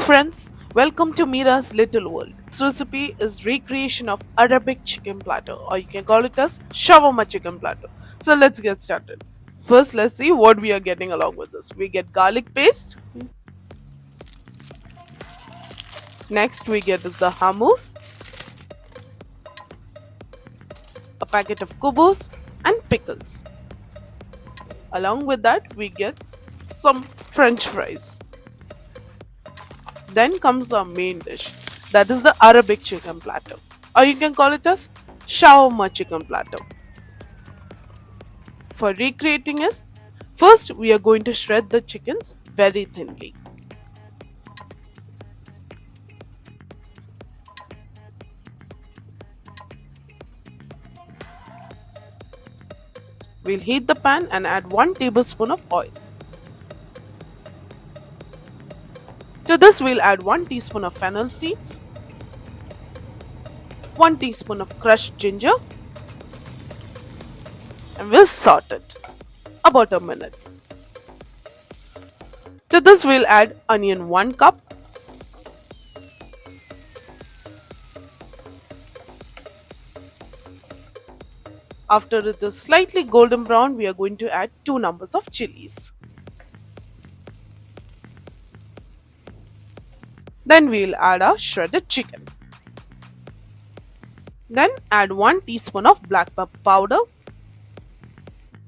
friends, welcome to Mira's Little World. This recipe is recreation of Arabic chicken platter, or you can call it as shawarma chicken platter. So let's get started. First, let's see what we are getting along with this. We get garlic paste. Next, we get is the hummus, a packet of kubus, and pickles. Along with that, we get some French fries. Then comes our main dish, that is the Arabic chicken platter, or you can call it as shawarma chicken platter. For recreating it, first we are going to shred the chickens very thinly. We'll heat the pan and add 1 tablespoon of oil. To this we'll add 1 teaspoon of fennel seeds, 1 teaspoon of crushed ginger, and we'll saute it about a minute. To this we'll add onion 1 cup, after it is slightly golden brown we are going to add 2 numbers of chilies. Then we'll add our shredded chicken. Then add 1 teaspoon of black pepper powder,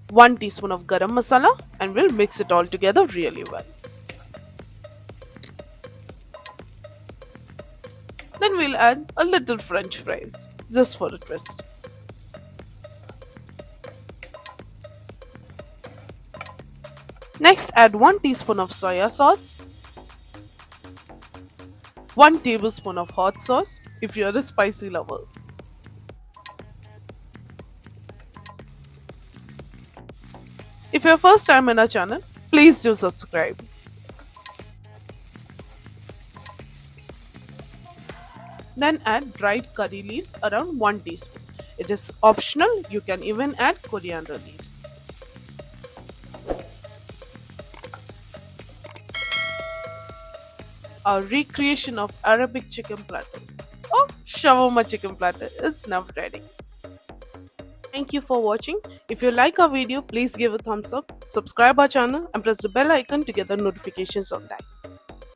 1 teaspoon of garam masala, and we'll mix it all together really well. Then we'll add a little French fries just for a twist. Next, add 1 teaspoon of soya sauce, 1 tablespoon of hot sauce if you are a spicy lover. If you're first time in our channel, please do subscribe. Then add dried curry leaves around 1 teaspoon. It is optional, you can even add coriander leaves. Our recreation of Arabic chicken platter or shawarma chicken platter is now ready. Thank you for watching. If you like our video, please give a thumbs up, subscribe our channel and press the bell icon to get the notifications on that.